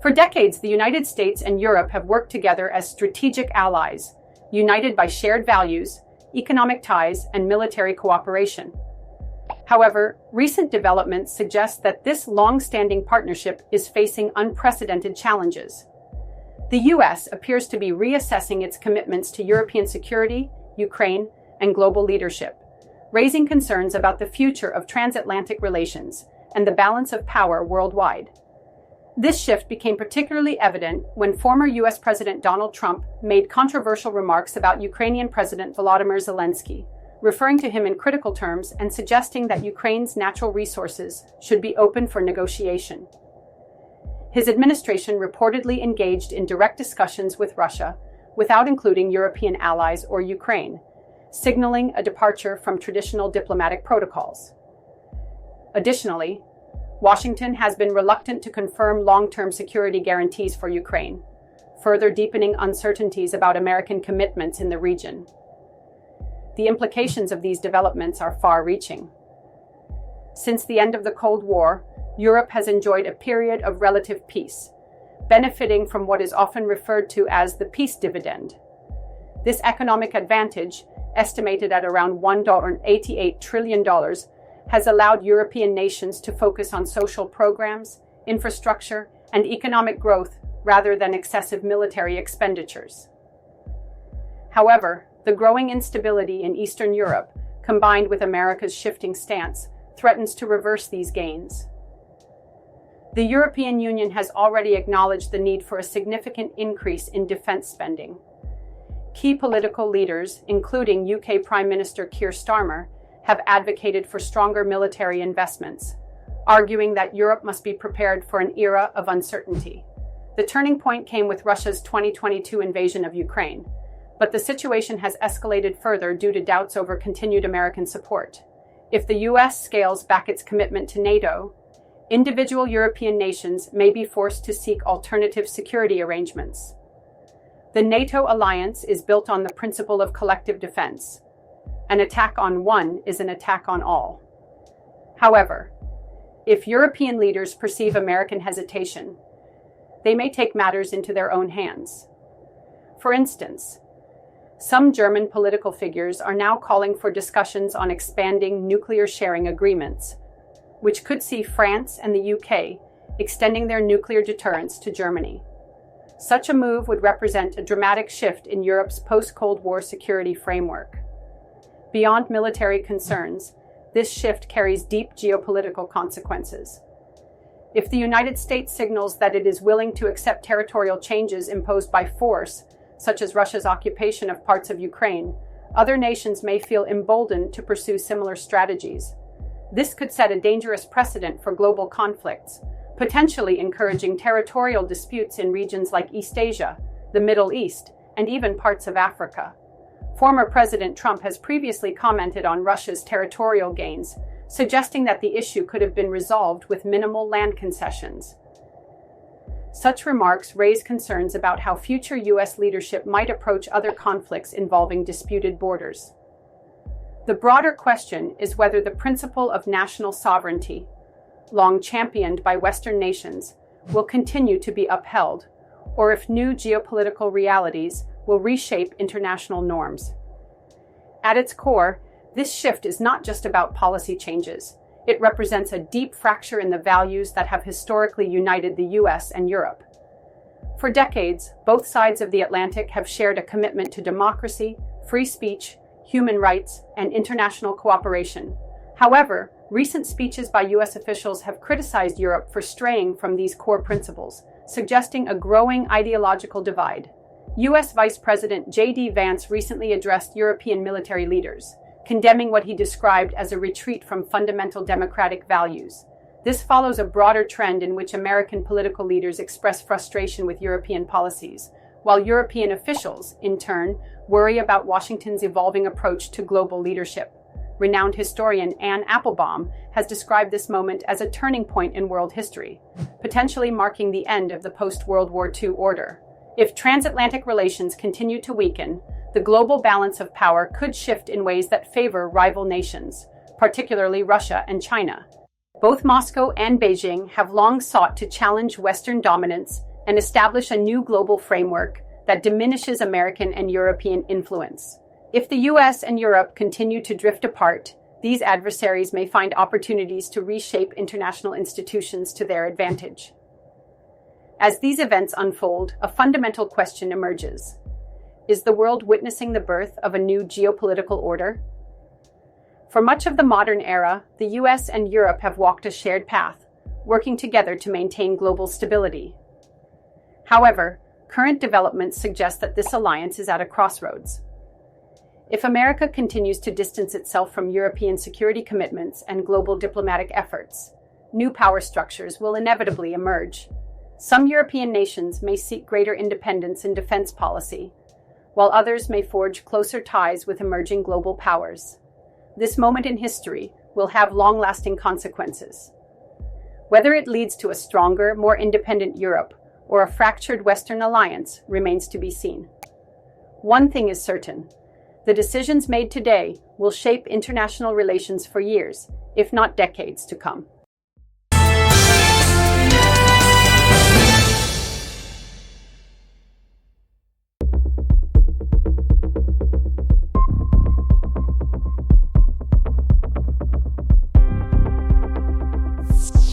For decades, the United States and Europe have worked together as strategic allies, united by shared values, economic ties, and military cooperation. However, recent developments suggest that this long-standing partnership is facing unprecedented challenges. The U.S. appears to be reassessing its commitments to European security, Ukraine, and global leadership, raising concerns about the future of transatlantic relations and the balance of power worldwide. This shift became particularly evident when former U.S. President Donald Trump made controversial remarks about Ukrainian President Volodymyr Zelensky, referring to him in critical terms and suggesting that Ukraine's natural resources should be open for negotiation. His administration reportedly engaged in direct discussions with Russia without including European allies or Ukraine, signaling a departure from traditional diplomatic protocols. Additionally, Washington has been reluctant to confirm long-term security guarantees for Ukraine, further deepening uncertainties about American commitments in the region. The implications of these developments are far-reaching. Since the end of the Cold War, Europe has enjoyed a period of relative peace, benefiting from what is often referred to as the peace dividend. This economic advantage, estimated at around $1.88 trillion, has allowed European nations to focus on social programs, infrastructure, and economic growth rather than excessive military expenditures. However, the growing instability in Eastern Europe, combined with America's shifting stance, threatens to reverse these gains. The European Union has already acknowledged the need for a significant increase in defense spending. Key political leaders, including UK Prime Minister Keir Starmer, have advocated for stronger military investments, arguing that Europe must be prepared for an era of uncertainty. The turning point came with Russia's 2022 invasion of Ukraine, but the situation has escalated further due to doubts over continued American support. If the US scales back its commitment to NATO, individual European nations may be forced to seek alternative security arrangements. The NATO alliance is built on the principle of collective defense. An attack on one is an attack on all. However, if European leaders perceive American hesitation, they may take matters into their own hands. For instance, some German political figures are now calling for discussions on expanding nuclear sharing agreements, which could see France and the UK extending their nuclear deterrence to Germany. Such a move would represent a dramatic shift in Europe's post-Cold War security framework. Beyond military concerns, this shift carries deep geopolitical consequences. If the United States signals that it is willing to accept territorial changes imposed by force, such as Russia's occupation of parts of Ukraine, other nations may feel emboldened to pursue similar strategies. This could set a dangerous precedent for global conflicts, potentially encouraging territorial disputes in regions like East Asia, the Middle East, and even parts of Africa. Former President Trump has previously commented on Russia's territorial gains, suggesting that the issue could have been resolved with minimal land concessions. Such remarks raise concerns about how future U.S. leadership might approach other conflicts involving disputed borders. The broader question is whether the principle of national sovereignty, long championed by Western nations, will continue to be upheld, or if new geopolitical realities will reshape international norms. At its core, this shift is not just about policy changes. It represents a deep fracture in the values that have historically united the US and Europe. For decades, both sides of the Atlantic have shared a commitment to democracy, free speech, human rights, and international cooperation. However, recent speeches by US officials have criticized Europe for straying from these core principles, suggesting a growing ideological divide. US Vice President J.D. Vance recently addressed European military leaders, condemning what he described as a retreat from fundamental democratic values. This follows a broader trend in which American political leaders express frustration with European policies, while European officials, in turn, worry about Washington's evolving approach to global leadership. Renowned historian Anne Applebaum has described this moment as a turning point in world history, potentially marking the end of the post-World War II order. If transatlantic relations continue to weaken, the global balance of power could shift in ways that favor rival nations, particularly Russia and China. Both Moscow and Beijing have long sought to challenge Western dominance and establish a new global framework that diminishes American and European influence. If the US and Europe continue to drift apart, these adversaries may find opportunities to reshape international institutions to their advantage. As these events unfold, a fundamental question emerges. Is the world witnessing the birth of a new geopolitical order? For much of the modern era, the US and Europe have walked a shared path, working together to maintain global stability. However, current developments suggest that this alliance is at a crossroads. If America continues to distance itself from European security commitments and global diplomatic efforts, new power structures will inevitably emerge. Some European nations may seek greater independence in defense policy, while others may forge closer ties with emerging global powers. This moment in history will have long-lasting consequences. Whether it leads to a stronger, more independent Europe or a fractured Western alliance remains to be seen. One thing is certain: the decisions made today will shape international relations for years, if not decades, to come.